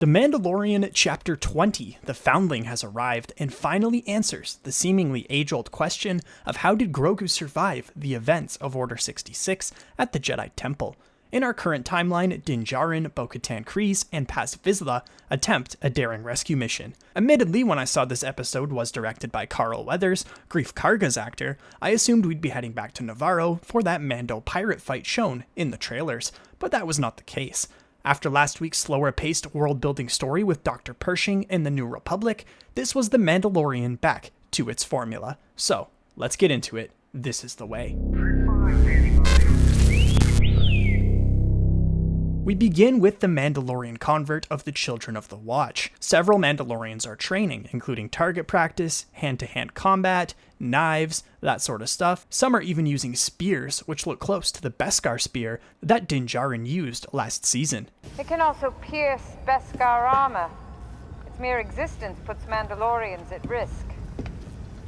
The Mandalorian Chapter 20, The Foundling, has arrived and finally answers the seemingly age-old question of how did Grogu survive the events of Order 66 at the Jedi Temple. In our current timeline, Din Djarin, Bo-Katan Kryze, and Paz Vizsla attempt a daring rescue mission. Admittedly, when I saw this episode was directed by Carl Weathers, Greef Karga's actor, I assumed we'd be heading back to Navarro for that Mando pirate fight shown in the trailers, but that was not the case. After last week's slower-paced world-building story with Dr. Pershing in the New Republic, this was the Mandalorian back to its formula. So, let's get into it. This is the way. We begin with the Mandalorian convert of the Children of the Watch. Several Mandalorians are training, including target practice, hand-to-hand combat, knives, that sort of stuff. Some are even using spears, which look close to the Beskar spear that Din Djarin used last season. It can also pierce Beskar armor. Its mere existence puts Mandalorians at risk.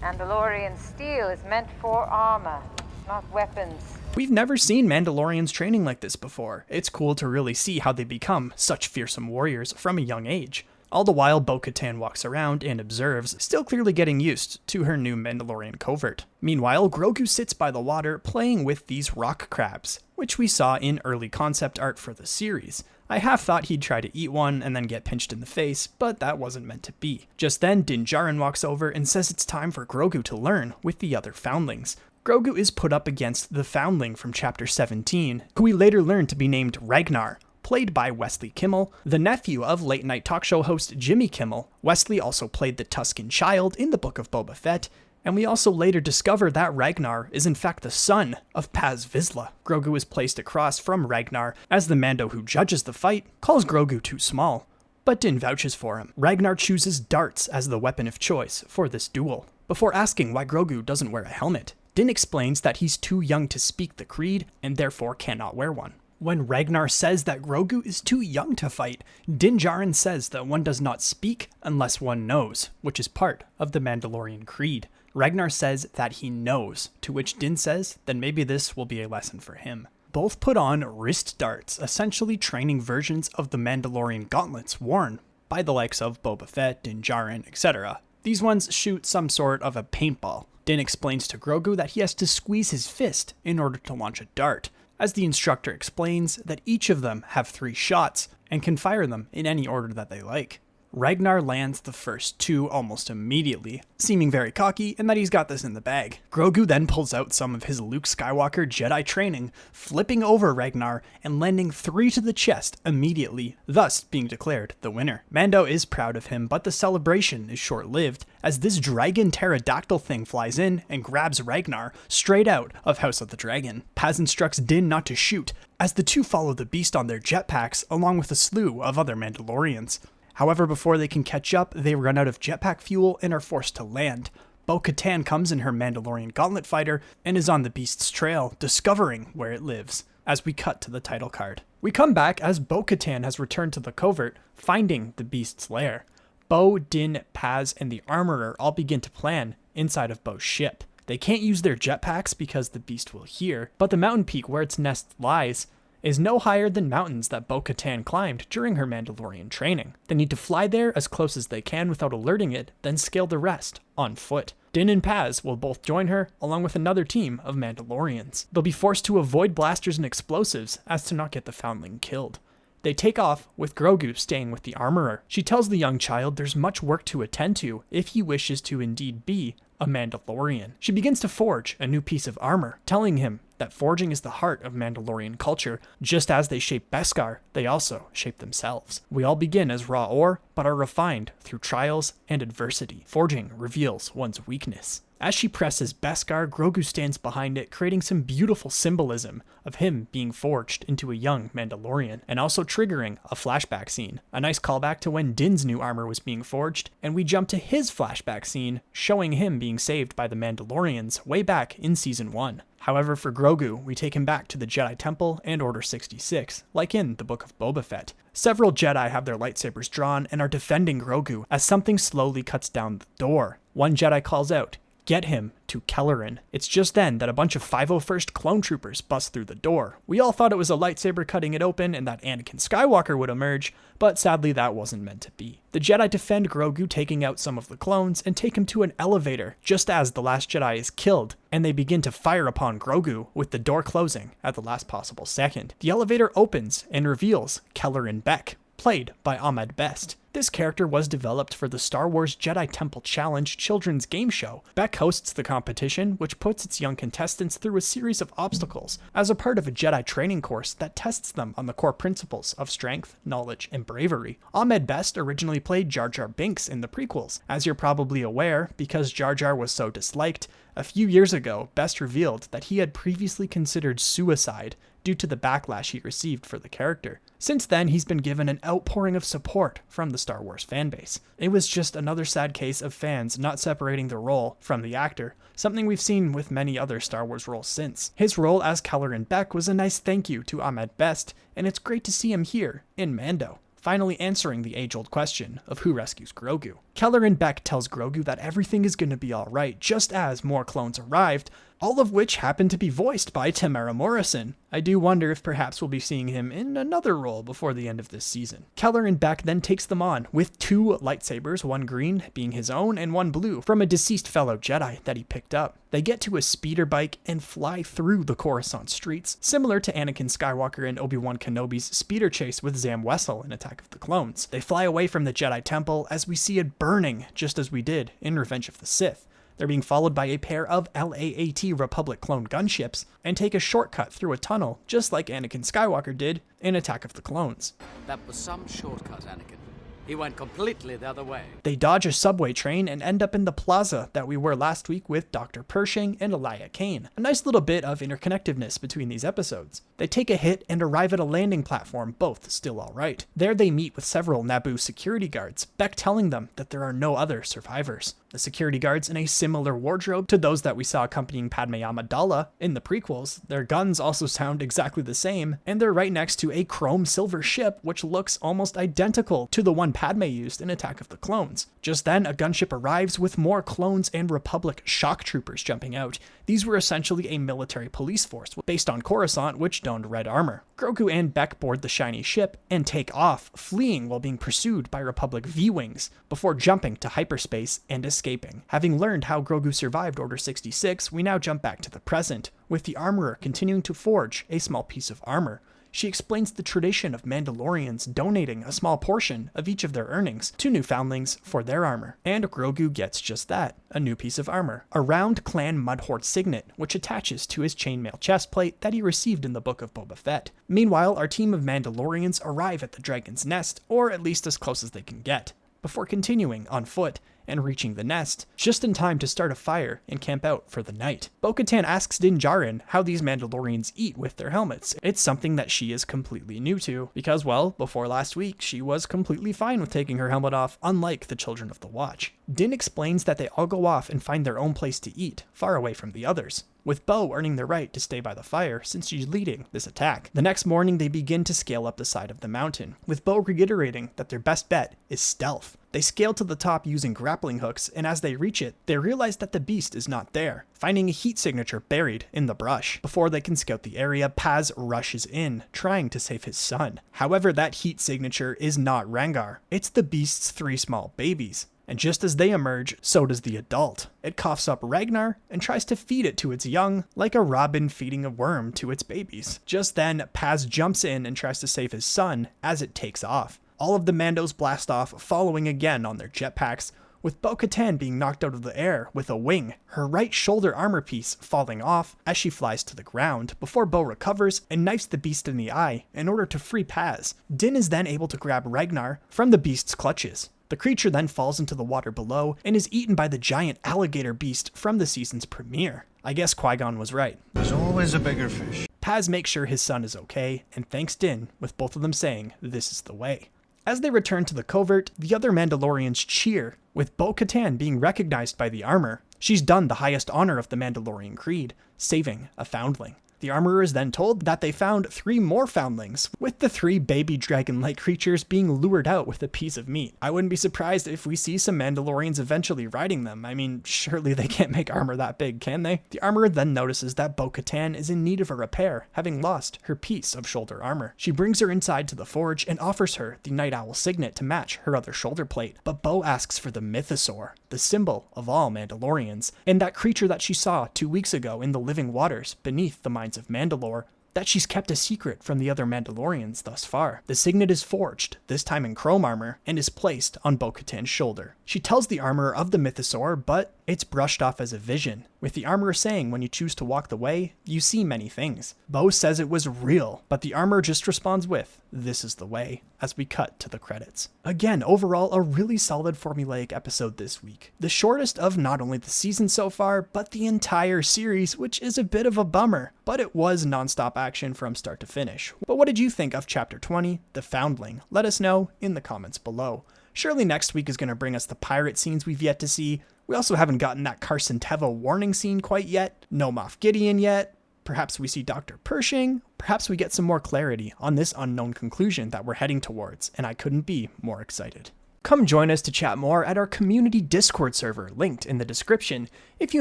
Mandalorian steel is meant for armor, not weapons. We've never seen Mandalorians training like this before. It's cool to really see how they become such fearsome warriors from a young age. All the while, Bo-Katan walks around and observes, still clearly getting used to her new Mandalorian covert. Meanwhile, Grogu sits by the water playing with these rock crabs, which we saw in early concept art for the series. I half thought he'd try to eat one and then get pinched in the face, but that wasn't meant to be. Just then, Din Djarin walks over and says it's time for Grogu to learn with the other Foundlings. Grogu is put up against the Foundling from Chapter 17, who we later learn to be named Ragnar, played by Wesley Kimmel, the nephew of late-night talk show host Jimmy Kimmel. Wesley also played the Tusken child in the Book of Boba Fett, and we also later discover that Ragnar is in fact the son of Paz Vizsla. Grogu is placed across from Ragnar as the Mando who judges the fight calls Grogu too small, but Din vouches for him. Ragnar chooses darts as the weapon of choice for this duel. Before asking why Grogu doesn't wear a helmet, Din explains that he's too young to speak the creed and therefore cannot wear one. When Ragnar says that Grogu is too young to fight, Din Djarin says that one does not speak unless one knows, which is part of the Mandalorian creed. Ragnar says that he knows, to which Din says that maybe this will be a lesson for him. Both put on wrist darts, essentially training versions of the Mandalorian gauntlets worn by the likes of Boba Fett, Din Djarin, etc. These ones shoot some sort of a paintball. Din explains to Grogu that he has to squeeze his fist in order to launch a dart, as the instructor explains that each of them have 3 shots and can fire them in any order that they like. Ragnar lands the first 2 almost immediately, seeming very cocky and that he's got this in the bag. Grogu then pulls out some of his Luke Skywalker Jedi training, flipping over Ragnar and landing 3 to the chest immediately, thus being declared the winner. Mando is proud of him, but the celebration is short-lived as this dragon pterodactyl thing flies in and grabs Ragnar straight out of House of the Dragon. Paz instructs Din not to shoot, as the 2 follow the beast on their jetpacks along with a slew of other Mandalorians. However, before they can catch up, they run out of jetpack fuel and are forced to land. Bo-Katan comes in her Mandalorian gauntlet fighter and is on the beast's trail, discovering where it lives, as we cut to the title card. We come back as Bo-Katan has returned to the covert, finding the beast's lair. Bo, Din, Paz, and the Armorer all begin to plan inside of Bo's ship. They can't use their jetpacks because the beast will hear, but the mountain peak where its nest lies is no higher than mountains that Bo-Katan climbed during her Mandalorian training. They need to fly there as close as they can without alerting it, then scale the rest on foot. Din and Paz will both join her, along with another team of Mandalorians. They'll be forced to avoid blasters and explosives as to not get the Foundling killed. They take off, with Grogu staying with the Armorer. She tells the young child there's much work to attend to if he wishes to indeed be a Mandalorian. She begins to forge a new piece of armor, telling him that forging is the heart of Mandalorian culture. Just as they shape Beskar, they also shape themselves. We all begin as raw ore, but are refined through trials and adversity. Forging reveals one's weakness. As she presses Beskar, Grogu stands behind it, creating some beautiful symbolism of him being forged into a young Mandalorian, and also triggering a flashback scene. A nice callback to when Din's new armor was being forged, and we jump to his flashback scene, showing him being saved by the Mandalorians way back in Season 1. However, for Grogu, we take him back to the Jedi Temple and Order 66, like in the Book of Boba Fett. Several Jedi have their lightsabers drawn and are defending Grogu as something slowly cuts down the door. One Jedi calls out, "Get him to Kelleran." It's just then that a bunch of 501st clone troopers bust through the door. We all thought it was a lightsaber cutting it open and that Anakin Skywalker would emerge, but sadly that wasn't meant to be. The Jedi defend Grogu taking out some of the clones and take him to an elevator just as the last Jedi is killed, and they begin to fire upon Grogu with the door closing at the last possible second. The elevator opens and reveals Kelleran Beck, played by Ahmed Best. This character was developed for the Star Wars Jedi Temple Challenge children's game show. Beck hosts the competition, which puts its young contestants through a series of obstacles as a part of a Jedi training course that tests them on the core principles of strength, knowledge, and bravery. Ahmed Best originally played Jar Jar Binks in the prequels. As you're probably aware, because Jar Jar was so disliked, a few years ago, Best revealed that he had previously considered suicide due to the backlash he received for the character. Since then, he's been given an outpouring of support from the Star Wars fanbase. It was just another sad case of fans not separating the role from the actor, something we've seen with many other Star Wars roles since. His role as Kelleran Beck was a nice thank you to Ahmed Best, and it's great to see him here in Mando, finally answering the age-old question of who rescues Grogu. Kelleran Beck tells Grogu that everything is going to be alright just as more clones arrived, all of which happen to be voiced by Tamara Morrison. I do wonder if perhaps we'll be seeing him in another role before the end of this season. Kelleran Beck then takes them on with 2 lightsabers, one green being his own and one blue from a deceased fellow Jedi that he picked up. They get to a speeder bike and fly through the Coruscant streets, similar to Anakin Skywalker and Obi-Wan Kenobi's speeder chase with Zam Wesell in Attack of the Clones. They fly away from the Jedi Temple as we see it burning just as we did in Revenge of the Sith. They're being followed by a pair of LAAT Republic clone gunships and take a shortcut through a tunnel just like Anakin Skywalker did in Attack of the Clones. That was some shortcut, Anakin. He went completely the other way. They dodge a subway train and end up in the plaza that we were last week with Dr. Pershing and Elia Kane. A nice little bit of interconnectedness between these episodes. They take a hit and arrive at a landing platform, both still alright. There they meet with several Naboo security guards, Beck telling them that there are no other survivors. The security guards in a similar wardrobe to those that we saw accompanying Padme Amidala in the prequels. Their guns also sound exactly the same, and they're right next to a chrome silver ship which looks almost identical to the one Padme used in Attack of the Clones. Just then, a gunship arrives with more clones and Republic shock troopers jumping out. These were essentially a military police force based on Coruscant, which donned red armor. Grogu and Beck board the shiny ship and take off, fleeing while being pursued by Republic V-Wings, before jumping to hyperspace and escaping. Having learned how Grogu survived Order 66, we now jump back to the present, with the armorer continuing to forge a small piece of armor. She explains the tradition of Mandalorians donating a small portion of each of their earnings to new foundlings for their armor. And Grogu gets just that, a new piece of armor. A round clan Mudhorde signet, which attaches to his chainmail chestplate that he received in the Book of Boba Fett. Meanwhile, our team of Mandalorians arrive at the Dragon's Nest, or at least as close as they can get, before continuing on foot and reaching the nest, just in time to start a fire and camp out for the night. Bo-Katan asks Din Djarin how these Mandalorians eat with their helmets. It's something that she is completely new to, because, well, before last week, she was completely fine with taking her helmet off, unlike the Children of the Watch. Din explains that they all go off and find their own place to eat, far away from the others, with Bo earning the right to stay by the fire since she's leading this attack. The next morning, they begin to scale up the side of the mountain, with Bo reiterating that their best bet is stealth. They scale to the top using grappling hooks, and as they reach it, they realize that the beast is not there, finding a heat signature buried in the brush. Before they can scout the area, Paz rushes in, trying to save his son. However, that heat signature is not Rangar. It's the beast's 3 small babies. And just as they emerge, so does the adult. It coughs up Ragnar and tries to feed it to its young, like a robin feeding a worm to its babies. Just then, Paz jumps in and tries to save his son as it takes off. All of the Mandos blast off, following again on their jetpacks, with Bo-Katan being knocked out of the air with a wing, her right shoulder armor piece falling off as she flies to the ground, before Bo recovers and knifes the beast in the eye in order to free Paz. Din is then able to grab Ragnar from the beast's clutches. The creature then falls into the water below and is eaten by the giant alligator beast from the season's premiere. I guess Qui-Gon was right. There's always a bigger fish. Paz makes sure his son is okay and thanks Din, with both of them saying this is the way. As they return to the covert, the other Mandalorians cheer, with Bo-Katan being recognized by the armor. She's done the highest honor of the Mandalorian Creed, saving a foundling. The armorer is then told that they found 3 more foundlings, with the 3 baby dragon-like creatures being lured out with a piece of meat. I wouldn't be surprised if we see some Mandalorians eventually riding them. I mean, surely they can't make armor that big, can they? The armorer then notices that Bo-Katan is in need of a repair, having lost her piece of shoulder armor. She brings her inside to the forge and offers her the Night Owl signet to match her other shoulder plate, but Bo asks for the mythosaur, the symbol of all Mandalorians, and that creature that she saw 2 weeks ago in the living waters beneath the mines of Mandalore, that she's kept a secret from the other Mandalorians thus far. The signet is forged, this time in chrome armor, and is placed on Bo-Katan's shoulder. She tells the armorer of the mythosaur, but it's brushed off as a vision, with the armorer saying when you choose to walk the way, you see many things. Bo says it was real, but the armorer just responds with, "This is the way," as we cut to the credits. Again, overall, a really solid formulaic episode this week. The shortest of not only the season so far, but the entire series, which is a bit of a bummer, but it was non-stop action from start to finish. But what did you think of Chapter 20, The Foundling? Let us know in the comments below. Surely next week is going to bring us the pirate scenes we've yet to see. We also haven't gotten that Carson Teva warning scene quite yet. No Moff Gideon yet. Perhaps we see Dr. Pershing. Perhaps we get some more clarity on this unknown conclusion that we're heading towards, and I couldn't be more excited. Come join us to chat more at our community Discord server, linked in the description. If you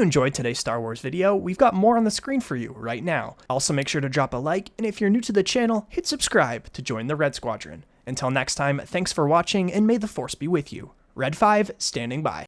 enjoyed today's Star Wars video, we've got more on the screen for you right now. Also make sure to drop a like, and if you're new to the channel, hit subscribe to join the Red Squadron. Until next time, thanks for watching, and may the Force be with you. Red 5, standing by.